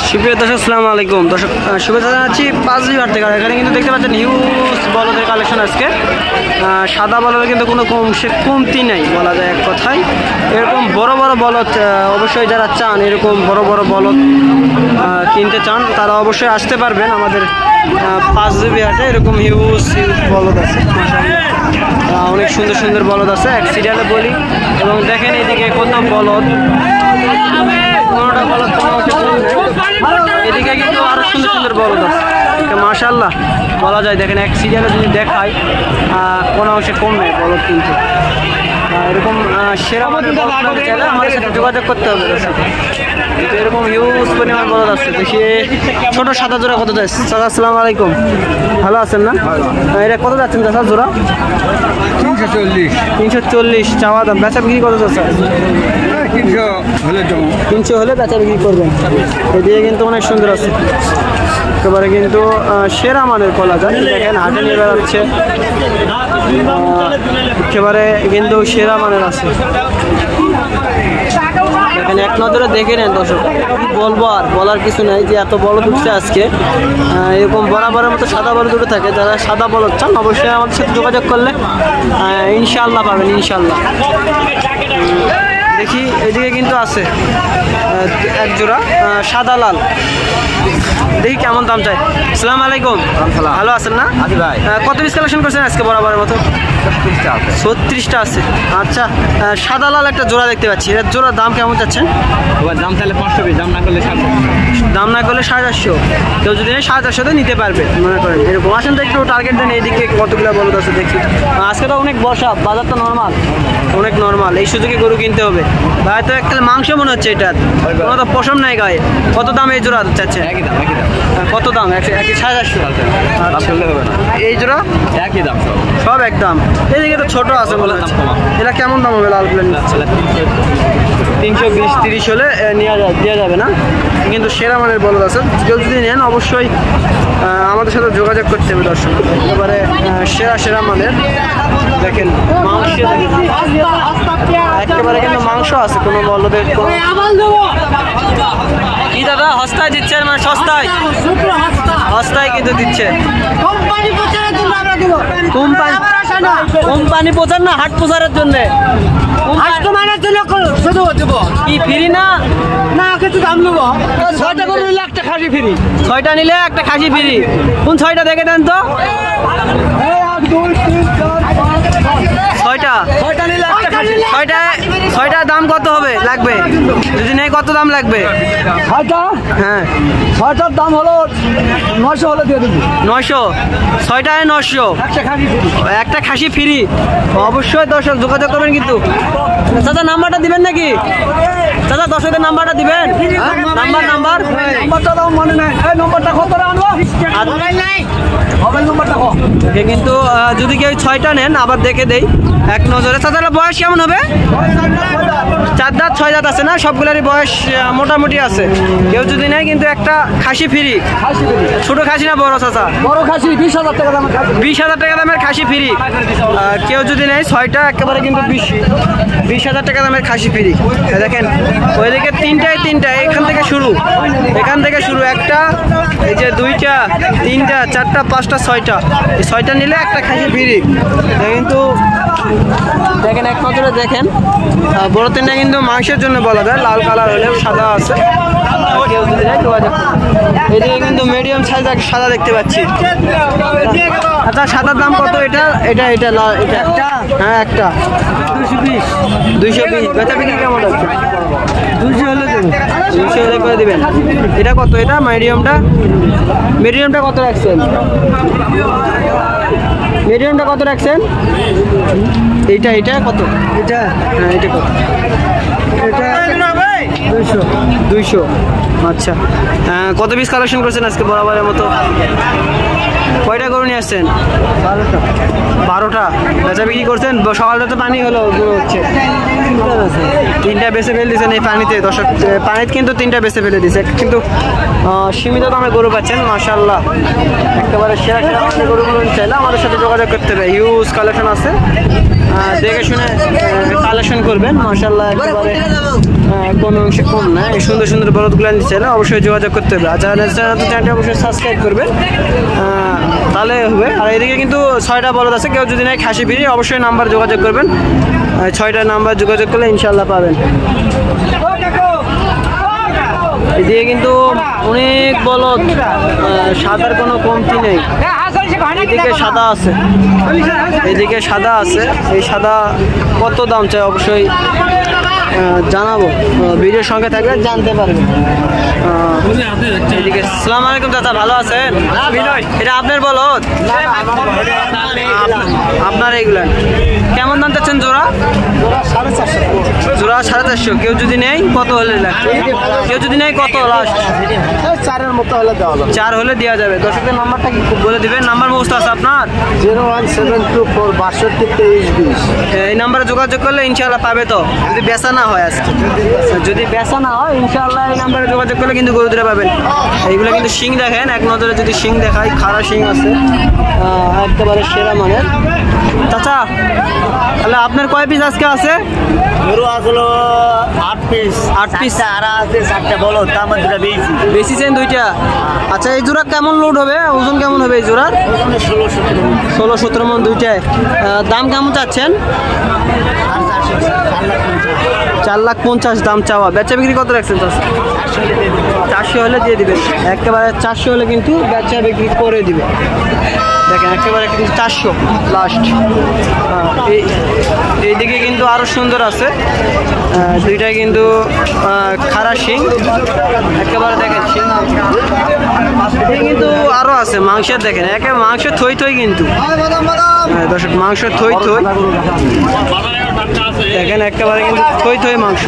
সুপ্রিয় দর্শক আসসালামু আলাইকুম। দর্শক শুভেচ্ছা জানাচ্ছি পাঁচবি হাট থেকে। এখানে কিন্তু দেখতে পাচ্ছেন হিউজ বলদের কালেকশন আজকে। সাদা বলদের কিন্তু কোনো কমতি নেই বলা যায় এক কথায়। এরকম বড় বড় বলদ অবশ্যই যারা চান এরকম বড় বড় বলদ কিনতে চান তারা অবশ্যই আসতে পারবেন আমাদের পাঁচবি হাটে। এরকম হিউজ বলদ আছে, অনেক সুন্দর সুন্দর বলদ আছে এক সিরিয়ালে বলি। এবং দেখেন এদিকে কত বলদ, কোনোটা বলদ এদিকে কিন্তু আরো সুন্দর সুন্দর বলদ আছে মাশাআল্লাহ বলা যায়। দেখেন এক সিরিয়ালে যদি দেখায় কোনো অংশে কম নেই বলদ, কিন্তু এরকম সেরা চাইলে আমাদের সাথে যোগাযোগ করতে হবে। এরকম হিউজ পরিমাণ বলদ আছে। দেখি ছোট সাদা জোড়া কত যাচ্ছে? চাচা আসসালামু আলাইকুম, ভালো আছেন না? এটা কত যাচ্ছেন চাচা জোড়া? 340 চাওয়া দাম। বেচা বিক্রি কত যাচ্ছে? 300 হলে বেচা বিক্রি করবেন। এদিকে কিন্তু অনেক সুন্দর আছে একেবারে, কিন্তু সেরা মানের কলা যায়। দেখেন হাটে নিয়ে বেড়াচ্ছে একেবারে, কিন্তু সেরা মানের আছে। দেখেন এক নজরে দেখে নেন দর্শক, বলবো আর বলার কিছু নাই যে এত বলদ উঠছে আজকে। এরকম বরাবরের মতো সাদা বলদ উঠে থাকে। যারা সাদা বলদ চান অবশ্যই আমাদের সাথে যোগাযোগ করলে ইনশাআল্লাহ পাবেন ইনশাআল্লাহ। দেখি এদিকে কিন্তু আছে এক জোড়া সাদা লাল, দেখি কেমন দাম চাই। আসসালামু আলাইকুম, ভালো আছেন না? কত পিস কালেকশন করছেন আজকে বরাবরের মতো? 36টা আছে। আচ্ছা, সাদা লাল একটা জোড়া দেখতে পাচ্ছি, এর জোড়ার দাম কেমন চাচ্ছেন? দাম তাহলে 500, দাম না করলে 700। দাম না করলে 450। কেউ যদি 450 নিতে পারবে মনে করেন। এরকম আসেন তো একটু টার্গেট দেন এইদিকে কতগুলো বলদ আছে দেখি। আজকে তো অনেক বর্ষা, বাজারটা নর্মাল, অনেক নর্মাল। এই সুযোগে গরু কিনতে হবে। ভাই তো একটা মাংস মনে হচ্ছে এটা, কোনো তো পশম নাই গায়ে। কত দাম এই জোড়া চাচ্ছে? একই দাম। কত দাম? 450। এই জোড়া একই দাম, সব একদম। এইদিকে তো ছোট আছে বলে। এটা কেমন দাম হবে লাল প্লেন? 320-30 হলে দেওয়া যাবে না, কিন্তু সেরা মানের বলদ আছে। কেউ যদি নেন অবশ্যই আমাদের সাথে যোগাযোগ করতে হবে দর্শক। একেবারে সেরা মানের। দেখেন মাংস একেবারে, কিন্তু মাংস আছে কোনো বলদের। কি দাদা সস্তায় দিচ্ছে, মানে সস্তায় কিন্তু দিচ্ছে। কোম্পানি প্রচার না, হাট প্রচারের জন্য। কি ফ্রি না? কিছু দাম নেবো। 6টা করে নিলে একটা খাসি ফ্রি। 6টা নিলে একটা খাসি ফ্রি। কোন 6টা দেখে দেন তো? 6টা নিলে একটা খাসি। 6টার দাম কত হবে লাগবে? যদি নেই কত দাম লাগবে? 6টা? হ্যাঁ, 6টার দাম হলো 900 হলে দিয়ে দেবো। 900? 6টায় 900, একটা খাসি ফ্রি। অবশ্যই দর্শক যোগাযোগ করবেন কিন্তু। চাচা নাম্বারটা দিবেন নাকি? চাচা দর্শকের নাম্বারটা দিবেন? নাম্বার মনে নাই। নম্বরটা কত আনবো? কিন্তু যদি কেউ 6টা নেন আবার দেখে দেই এক নজরে। চাচার বয়স কেমন হবে? 4 দাঁত 6 দাঁত আছে না, সবগুলারই বয়স মোটামুটি আছে। কেউ যদি নেয় কিন্তু একটা খাসি ফ্রি। ছোট খাসি না বড় চাচা? বড় খাসি 20,000 টাকা দামের। 20,000 টাকা দামের খাসি ফ্রি। কেউ যদি নেয় 6টা একেবারে কিন্তু 20,000 টাকা দামের খাসি ফ্রি। দেখেন ওইদিকে 3টা এখান থেকে শুরু একটা, এই যে 2টা 3টা 4টা 5টা 6টা। এই 6টা নিলে একটা খাসি ফ্রি। কিন্তু দেখেন এক নজরে দেখেন বড় 3টা কিন্তু মাংসের জন্য বলা যায়। লাল কালার হলেও সাদা আছে। এদিকে কিন্তু মিডিয়াম সাইজ এক সাদা দেখতে পাচ্ছি। আচ্ছা সাদার দাম কত? এটা হ্যাঁ একটা 220। বেচা বিক্রি কেমন আছে? 200 হলে দেবেন। 200 হলে করে দেবেন। এটা কত? এটা মিডিয়ামটা কত রাখছেন? মিডিয়ামটা কত রাখছেন? এটা কত? হ্যাঁ এটা কত? এটা 200। আচ্ছা, কত পিস কালেকশন করছেন আজকে বরাবরের মতো? কয়টা গরু নিয়ে আসছেন? 12টা। বেচা বিক্রি করছেন? সকালটা তো পানি হলো হচ্ছে। 3টা বেছে ফেলে দিয়েছেন এই পানিতে দর্শক। পানিতে কিন্তু 3টা বেছে ফেলে দিয়েছে, কিন্তু সীমিত দামে গরু পাচ্ছেন মাশাআল্লাহ। একেবারে সেরা সেরা মানের গরুগুলো চাইলে আমাদের সাথে যোগাযোগ করতে হবে। হিউজ কালেকশন আছে, দেখে শুনে কালেকশন করবেন মাশাআল্লাহ। একেবারে কোনো অংশে কম না। এই সুন্দর সুন্দর বলদগুলো নিতে চাইলে অবশ্যই যোগাযোগ করতে হবে। আর যারা চ্যানেলটি অবশ্যই সাবস্ক্রাইব করবেন তাহলে হবে। আর এদিকে কিন্তু 6টা বলদ আছে, কেউ যদি নাই খাসি বিড়ি অবশ্যই নাম্বার যোগাযোগ করবেন। 6টা নাম্বার যোগাযোগ করলে ইনশাল্লাহ পাবেন। এদিকে কিন্তু অনেক বলদ, সাদার কোনো কমতি নেই। এদিকে সাদা আছে, এদিকে সাদা আছে। এই সাদা কত দাম চাই অবশ্যই জানাবো, ভিডিওর সঙ্গে থাকলে জানতে পারবেন। এদিকে আসসালামু আলাইকুম চাচা, ভালো আছেন? এটা আপনার বলদ? আপনার এইগুলা কেমন দাম চাচ্ছেন জোড়া? জোড়া 450। কেউ যদি নেই কত হলে লাগবে? কেউ যদি নেই কত লাস্ট? 4-এর মতো হলে দেওয়া যাবে। 4 হলে দেওয়া যাবে। দর্শকদের নাম্বারটা কি বলে দিবেন? নাম্বার মুখস্থ আছে আপনার? 01724 এই নাম্বারে যোগাযোগ করলে ইনশাআল্লাহ পাবে। তো যদি বেচা না হয় আজকে, যদি বেচা না হয় ইনশাআল্লাহ এই নাম্বারে যোগাযোগ করলে কিন্তু গরু দুটো পাবেন। এইগুলো কিন্তু শিং দেখেন, এক নজরে যদি শিং দেখায়, খাড়া শিং আছে, একেবারে সেরা মানের। চাচা তাহলে আপনার কয় পিস আজকে আছে? গরু আসলো 8 পিস। 8 পিস আর আছে 4টা বলো, তার মধ্যে বেশি বেশিছেন 2টা। আচ্ছা এই জোড়া কেমন লোড হবে, ওজন কেমন হবে এই জোড়ার? 16-17 মন 2টায়। দাম কেমন চাচ্ছেন? 4,50,000 দাম চাওয়া। বেচা বিক্রি কত রাখছেন? 400 হলে দিয়ে দিবেন। একেবারে 400 হলে কিন্তু বেচা বিক্রি করে দিবে। দেখেন একেবারে কিন্তু 400 লাস্ট। এইদিকে কিন্তু আরো সুন্দর আছে, 2টাই কিন্তু খাড়া শিং। একেবারে দেখেন শিং এই কিন্তু আরো আছে মাংসের। দেখেন একে মাংস থই থই কিন্তু দর্শক, মাংস থই থই দেখেন, একেবারে কিন্তু থই থই মাংস,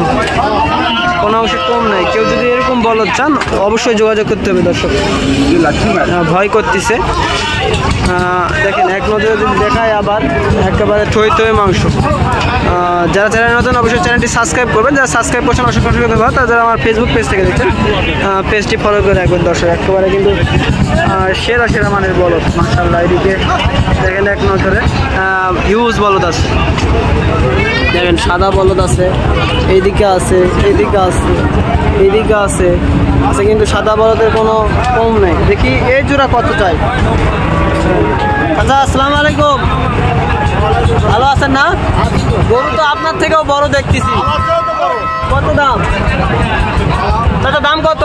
কোনো অংশ কম নাই। কেউ যদি এরকম বলদ চান অবশ্যই যোগাযোগ করতে হবে। দর্শক ভয় করতেছে, দেখেন এক নজরে যদি দেখায় আবার একেবারে থই থই মাংস। যারা চ্যানেল নতুন অবশ্যই চ্যানেলটি সাবস্ক্রাইব করবেন। যারা সাবস্ক্রাইব করছেন অসংখ্য অসংখ্য ধন্যবাদ। তারা যারা আমার ফেসবুক পেজ থেকে দেখছেন পেজটি ফলো করে রাখবেন। দর্শক একেবারে কিন্তু সেরা সেরা মানের বলদ মাশাআল্লাহ। এদিকে দেখেন এক নজরে হিউজ বলদ আছে, দেখেন সাদা বলদ আছে, এইদিকে আছে, এইদিকে আছে, এইদিকে আছে, আছে কিন্তু সাদা বলদের কোনো কম নেই। দেখি এই জোড়া কত চাই? আচ্ছা আসসালামু আলাইকুম, ভালো আছেন না? গরু তো আপনার থেকেও বড় দেখতেছি, কত দাম? চাচা দাম কত?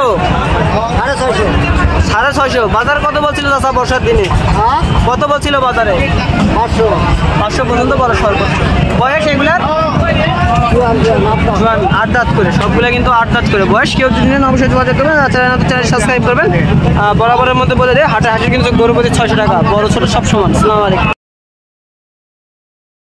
650। বাজার কত বলছিল চাচা বর্ষার দিনে? কত বলছিল বাজারে? 500 পর্যন্ত বড় সর্বোচ্চ। বয়স এগুলার 8 দাঁত করে, সবগুলো কিন্তু 8 দাঁত করে বয়স। কেউ যদি নেন অবশ্যই যোগাযোগ করবেন, চ্যানেল সাবস্ক্রাইব করবেন। বরাবরের মধ্যে বলে দেয় হাটে হাটের কিন্তু গরু প্রতি 600 টাকা, বড় ছোট সব সমান। আসসালামু আলাইকুম।